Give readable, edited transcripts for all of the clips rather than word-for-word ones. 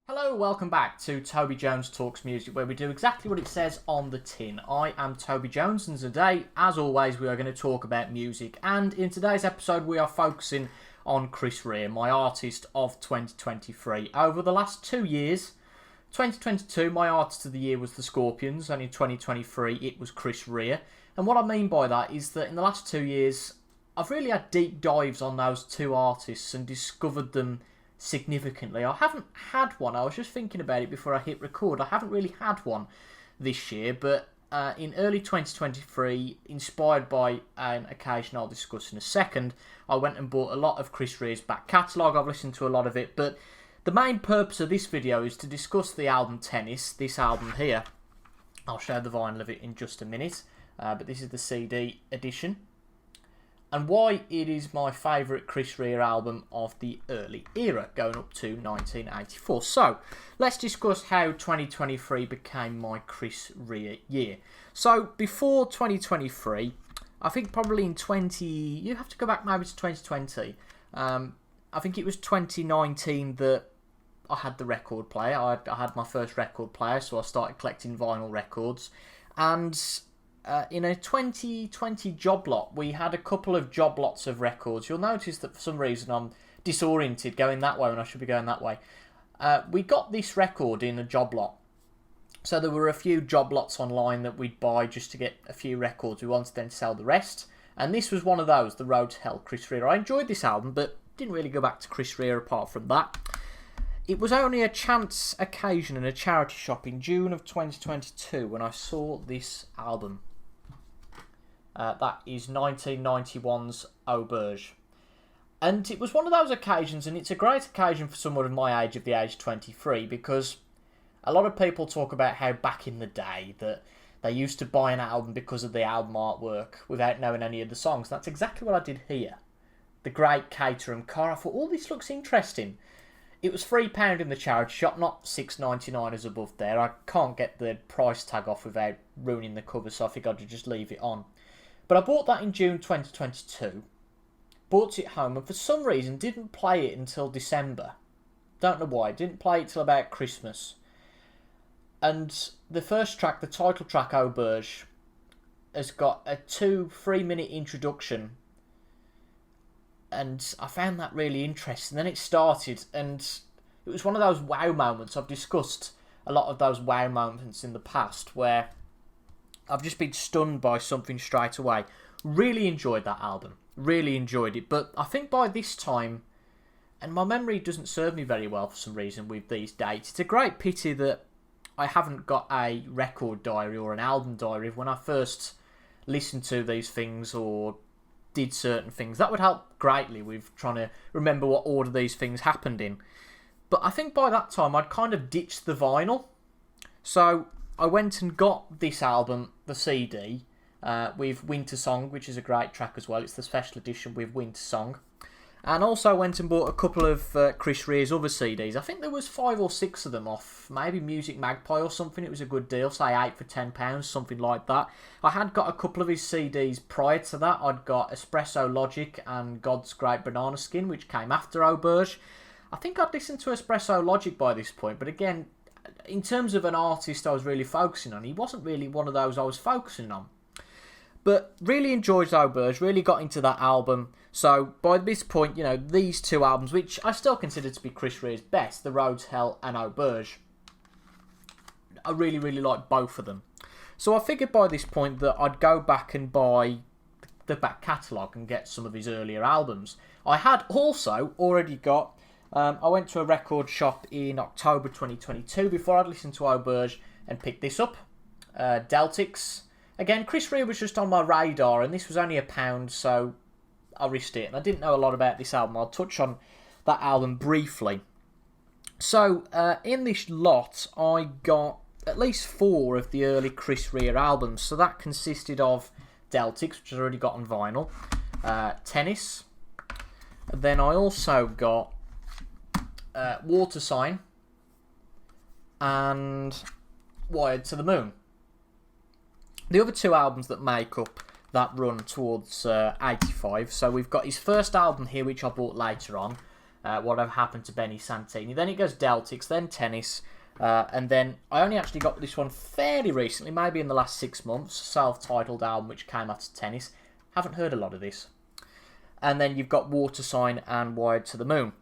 Hello, welcome back to Toby Jones Talks Music, where we do exactly what it says on the tin. I am Toby Jones, and today, as always, we are going to talk about music. And in today's episode, we are focusing on Chris Rea, my artist of 2023. Over the last 2 years, 2022, my artist of the year was the Scorpions, and in 2023, it was Chris Rea. And what I mean by that is that in the last 2 years, I've really had deep dives on those two artists and discovered them significantly. I haven't had one. I was just thinking about it before I hit record. I haven't really had one this year, but in early 2023, inspired by an occasion I'll discuss in a second, I went and bought a lot of Chris Rea's back catalogue. I've listened to a lot of it, but the main purpose of this video is to discuss the album Tennis, this album here. I'll show the vinyl of it in just a minute, but this is the CD edition, and why it is my favourite Chris Rea album of the early era, going up to 1984. So, let's discuss how 2023 became my Chris Rea year. So, before 2023, I think probably in you have to go back maybe to 2020. I think it was 2019 that I had the record player. I had my first record player, so I started collecting vinyl records. And in a 2020 job lot, we had a couple of job lots of records. You'll notice that for some reason I'm disoriented going that way when I should be going that way. We got this record in a job lot. So there were a few job lots online that we'd buy just to get a few records. We wanted then to sell the rest. And this was one of those, The Road to Hell, Chris Rea. I enjoyed this album, but didn't really go back to Chris Rea apart from that. It was only a chance occasion in a charity shop in June of 2022 when I saw this album. That is 1991's Auberge. And it was one of those occasions, and it's a great occasion for someone of my age, of the age of 23, because a lot of people talk about how back in the day that they used to buy an album because of the album artwork without knowing any of the songs. That's exactly what I did here. The great Caterham car. I thought, this looks interesting. It was £3 in the charity shop, not $6.99 as above there. I can't get the price tag off without ruining the cover, so I figured I'd just leave it on. But I bought that in June 2022, brought it home, and for some reason didn't play it until December. Don't know why. Didn't play it till about Christmas. And the first track, the title track, Auberge, has got a 3-minute introduction. And I found that really interesting. Then it started, and it was one of those wow moments. I've discussed a lot of those wow moments in the past where I've just been stunned by something straight away. Really enjoyed that album. Really enjoyed it. But I think by this time, and my memory doesn't serve me very well for some reason with these dates, it's a great pity that I haven't got a record diary or an album diary of when I first listened to these things or did certain things. That would help greatly with trying to remember what order these things happened in. But I think by that time I'd kind of ditched the vinyl. So I went and got this album, the CD, with Winter Song, which is a great track as well. It's the special edition with Winter Song. And also went and bought a couple of Chris Rea's other CDs. I think there was 5 or 6 of them off maybe Music Magpie or something. It was a good deal, say 8 for £10, something like that. I had got a couple of his CDs prior to that. I'd got Espresso Logic and God's Great Banana Skin, which came after Auberge. I think I'd listened to Espresso Logic by this point, but again, in terms of an artist I was really focusing on, he wasn't really one of those I was focusing on. But really enjoyed Auberge, really got into that album. So by this point, these two albums, which I still consider to be Chris Rea's best, The Road to Hell and Auberge, I really, really like both of them. So I figured by this point that I'd go back and buy the back catalogue and get some of his earlier albums. I had also already got, I went to a record shop in October 2022 before I'd listened to Auberge and picked this up, Deltics. Again, Chris Rea was just on my radar, and this was only £1, so I risked it. And I didn't know a lot about this album. I'll touch on that album briefly. So, in this lot, I got at least 4 of the early Chris Rea albums. So that consisted of Deltics, which I've already got on vinyl, Tennis. And then I also got Water Sign and Wired to the Moon. The other 2 albums that make up that run towards 85. So we've got his first album here, which I bought later on, Whatever Happened to Benny Santini. Then it goes Deltics, then Tennis, and then I only actually got this one fairly recently, maybe in the last 6 months, self-titled album which came after Tennis. Haven't heard a lot of this. And then you've got Water Sign and Wired to the Moon.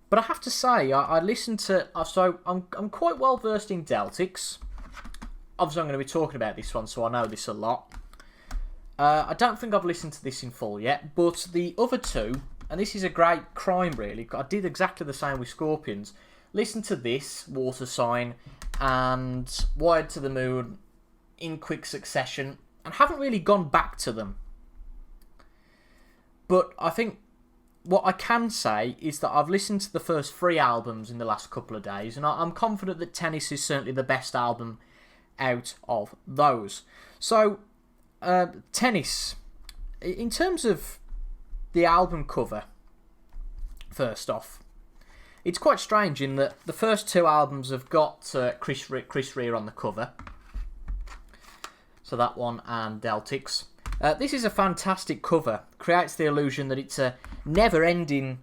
But I have to say, I listened to... So I'm quite well versed in Deltics. Obviously I'm going to be talking about this one, so I know this a lot. I don't think I've listened to this in full yet, but the other two... And this is a great crime, really. I did exactly the same with Scorpions. Listen to this, Water Sign, and Wired to the Moon in quick succession, and haven't really gone back to them. But I think what I can say is that I've listened to the first 3 albums in the last couple of days, and I'm confident that Tennis is certainly the best album out of those. So, Tennis, in terms of the album cover, first off, it's quite strange in that the first 2 albums have got Chris Rea on the cover. So that one and Deltics. This is a fantastic cover. Creates the illusion that it's a never-ending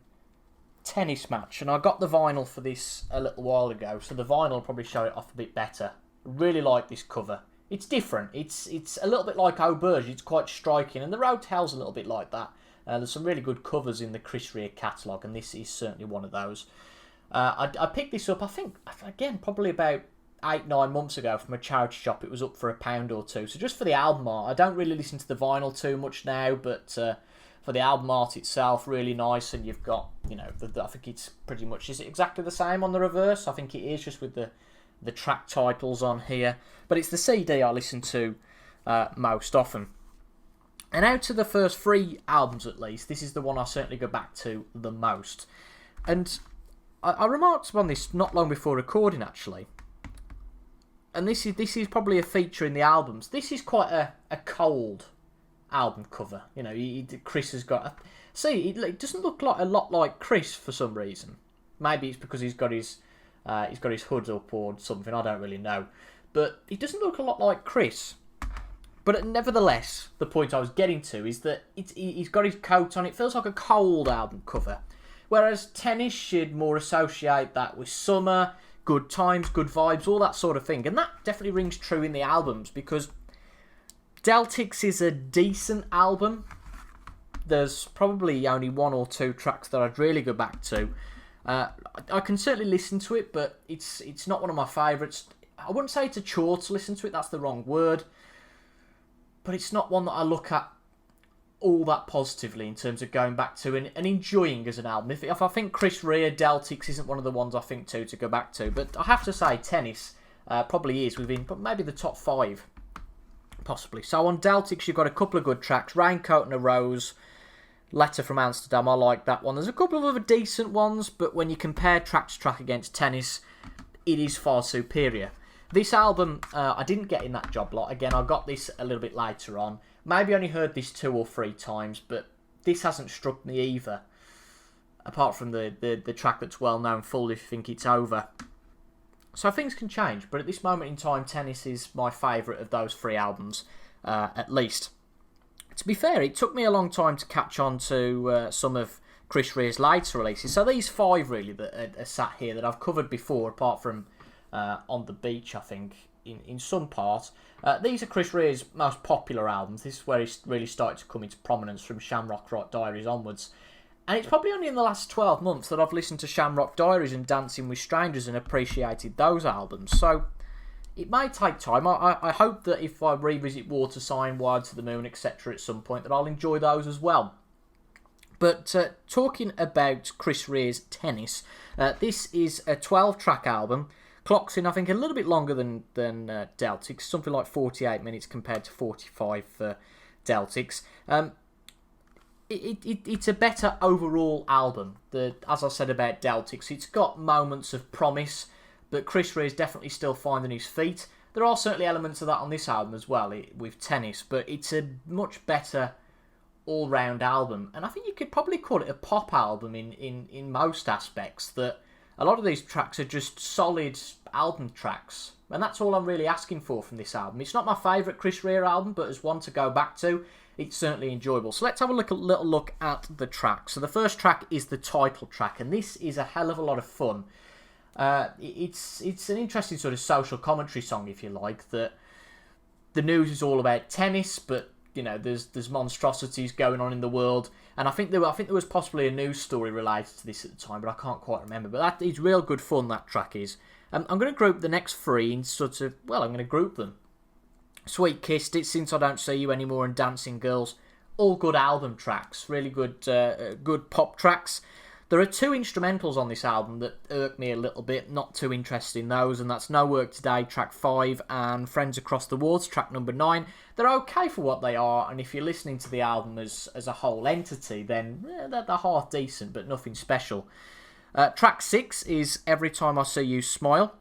tennis match. And I got the vinyl for this a little while ago, so the vinyl will probably show it off a bit better. Really like this cover. It's different. It's a little bit like Auberge. It's quite striking, and the Rotel's a little bit like that. There's some really good covers in the Chris Rea catalogue, and this is certainly one of those. I picked this up, I think, again, probably about 8-9 months ago from a charity shop. It was up for £1 or £2. So just for the album art, I don't really listen to the vinyl too much now, but for the album art itself, really nice. And you've got, I think it's pretty much, is it exactly the same on the reverse? I think it is, just with the track titles on here. But it's the CD I listen to most often. And out of the first 3 albums at least, this is the one I certainly go back to the most. And I remarked upon this not long before recording, actually. And this is probably a feature in the albums. This is quite a cold album cover. Chris has got... it doesn't look like a lot like Chris for some reason. Maybe it's because he's got his hood up or something, I don't really know. But it doesn't look a lot like Chris. But nevertheless, the point I was getting to is that he's got his coat on. It feels like a cold album cover. Whereas Tennis should more associate that with summer, good times, good vibes, all that sort of thing. And that definitely rings true in the albums, because Deltics is a decent album. There's probably only 1 or 2 tracks that I'd really go back to. I can certainly listen to it, but it's not one of my favourites. I wouldn't say it's a chore to listen to it, that's the wrong word. But it's not one that I look at all that positively in terms of going back to and enjoying as an album. If I think Chris Rea, Deltics isn't one of the ones I think to go back to. But I have to say, Tennis probably is within maybe the top 5, possibly. So on Deltics, you've got a couple of good tracks. Raincoat and a Rose, Letter from Amsterdam, I like that one. There's a couple of other decent ones, but when you compare track to track against Tennis, it is far superior. This album, I didn't get in that job lot. Again, I got this a little bit later on. Maybe only heard this 2 or 3 times, but this hasn't struck me either. Apart from the track that's well known, Fool If You Think It's Over. So things can change, but at this moment in time, Tennis is my favourite of those 3 albums, at least. To be fair, it took me a long time to catch on to some of Chris Rea's later releases. So these 5 really that are sat here that I've covered before, apart from On the Beach, I think, in some part. These are Chris Rea's most popular albums. This is where he really started to come into prominence from Shamrock Diaries onwards. And it's probably only in the last 12 months that I've listened to Shamrock Diaries and Dancing with Strangers and appreciated those albums. So it may take time. I hope that if I revisit Water Sign, Wired to the Moon, etc. at some point, that I'll enjoy those as well. But talking about Chris Rea's Tennis, this is a 12-track album. Clocks in, I think, a little bit longer than Deltics, something like 48 minutes compared to 45 for Deltics. It's a better overall album. As I said about Deltics, it's got moments of promise, but Chris Rea is definitely still finding his feet. There are certainly elements of that on this album as well, with Tennis, but it's a much better all-round album. And I think you could probably call it a pop album in most aspects, that a lot of these tracks are just solid album tracks. And that's all I'm really asking for from this album. It's not my favourite Chris Rea album, but as one to go back to, it's certainly enjoyable. So let's have a little look at the track. So the first track is the title track, and this is a hell of a lot of fun. It's an interesting sort of social commentary song, if you like. That the news is all about tennis, but you know there's monstrosities going on in the world, and I think there was possibly a news story related to this at the time, but I can't quite remember. But that is real good fun. That track is. I'm going to group the next three in sort of, well, I'm going to group them. Sweet Kissed It, Since I Don't See You Anymore, and Dancing Girls. All good album tracks, really good pop tracks. There are two instrumentals on this album that irk me a little bit, not too interested in those, and that's No Work Today, track 5, and Friends Across the Woods, track number 9. They're okay for what they are, and if you're listening to the album as a whole entity, then they're half decent, but nothing special. Track 6 is Every Time I See You Smile.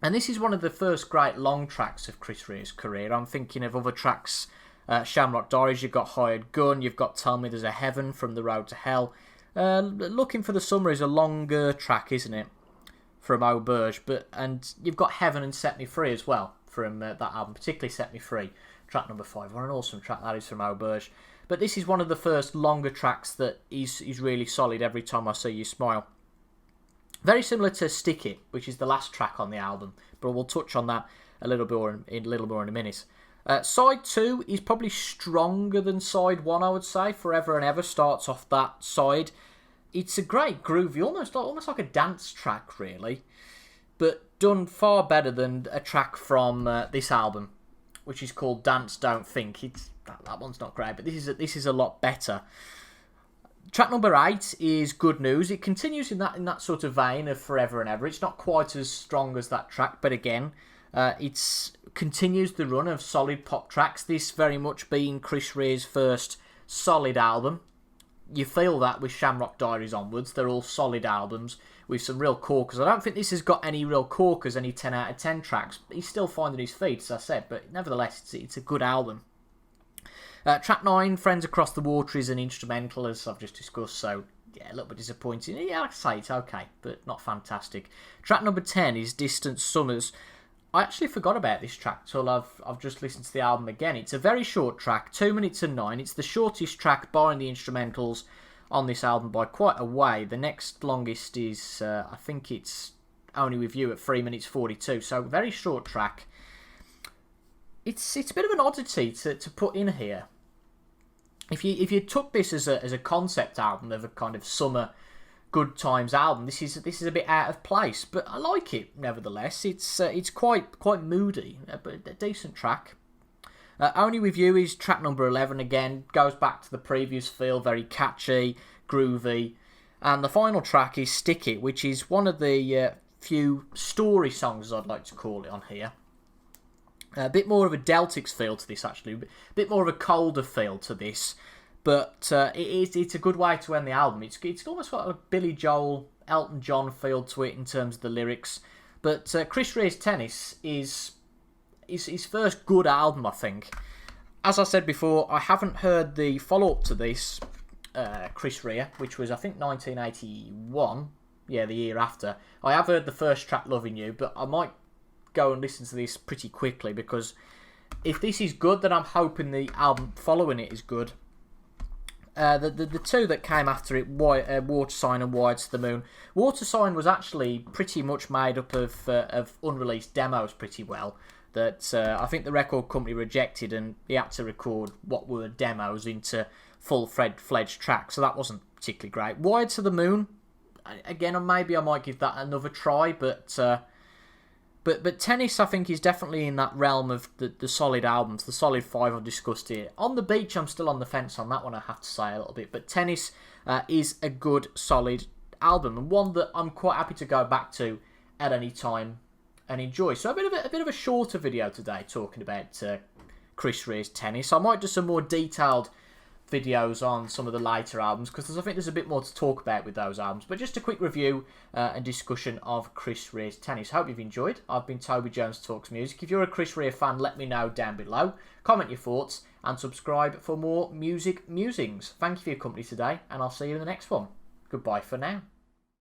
And this is one of the first great long tracks of Chris Rea's career. I'm thinking of other tracks. Shamrock Diaries, you've got Hired Gun, you've got Tell Me There's a Heaven from The Road to Hell. Looking for the Summer is a longer track, isn't it? From Auberge. And you've got Heaven and Set Me Free as well from that album, particularly Set Me Free, track number 5. What an awesome track that is from Auberge. But this is one of the first longer tracks that is really solid, Every Time I See You Smile. Very similar to Stick It, which is the last track on the album, but we'll touch on that a little more in a minute. Side 2 is probably stronger than side 1, I would say. Forever and Ever starts off that side. It's a great groovy, almost like a dance track, really, but done far better than a track from this album, which is called Dance Don't Think. That one's not great, but this is a lot better. Track number 8 is Good News. It continues in that sort of vein of Forever and Ever. It's not quite as strong as that track, but again, it continues the run of solid pop tracks. This very much being Chris Rea's first solid album. You feel that with Shamrock Diaries onwards. They're all solid albums with some real corkers. I don't think this has got any real corkers, any 10 out of 10 tracks. He's still finding his feet, as I said, but nevertheless, it's a good album. Track 9, Friends Across the Water, is an instrumental, as I've just discussed, so yeah, a little bit disappointing. Yeah, like I say, it's okay, but not fantastic. Track number 10 is Distant Summers. I actually forgot about this track till I've just listened to the album again. It's a very short track, 2 minutes and 9. It's the shortest track, barring the instrumentals, on this album by quite a way. The next longest is, I think it's Only With You at 3 minutes 42, so very short track. It's a bit of an oddity to put in here. If you took this as a concept album of a kind of summer good times album, this is a bit out of place, but I like it nevertheless. It's quite moody, but a decent track. Only With You is track number 11. Again, goes back to the previous feel, very catchy, groovy, and the final track is Stick It, which is one of the few story songs, I'd like to call it, on here. A bit more of a Deltics feel to this, actually. A bit more of a colder feel to this. But it's a good way to end the album. It's almost got a Billy Joel, Elton John feel to it in terms of the lyrics. But Chris Rea's Tennis is his first good album, I think. As I said before, I haven't heard the follow-up to this, Chris Rea, which was, I think, 1981. Yeah, the year after. I have heard the first track, Loving You, but I might go and listen to this pretty quickly, because if this is good, then I'm hoping the album following it is good. The two that came after it, Water Sign and Wired to the Moon. Water Sign was actually pretty much made up of unreleased demos pretty well, that I think the record company rejected, and he had to record what were demos into full-fledged tracks, so that wasn't particularly great. Wired to the Moon, again, maybe I might give that another try, but Tennis, I think, is definitely in that realm of the solid albums, the solid 5 I've discussed here. On the Beach, I'm still on the fence on that one, I have to say, a little bit. But Tennis is a good, solid album, and one that I'm quite happy to go back to at any time and enjoy. So a bit of a shorter video today, talking about Chris Rea's Tennis. I might do some more detailed videos on some of the later albums, because I think there's a bit more to talk about with those albums. But just a quick review and discussion of Chris Rea's Tennis. Hope you've enjoyed. I've been Toby Jones Talks Music. If you're a Chris Rea fan, let me know down below. Comment your thoughts and subscribe for more music musings. Thank you for your company today, and I'll see you in the next one. Goodbye for now.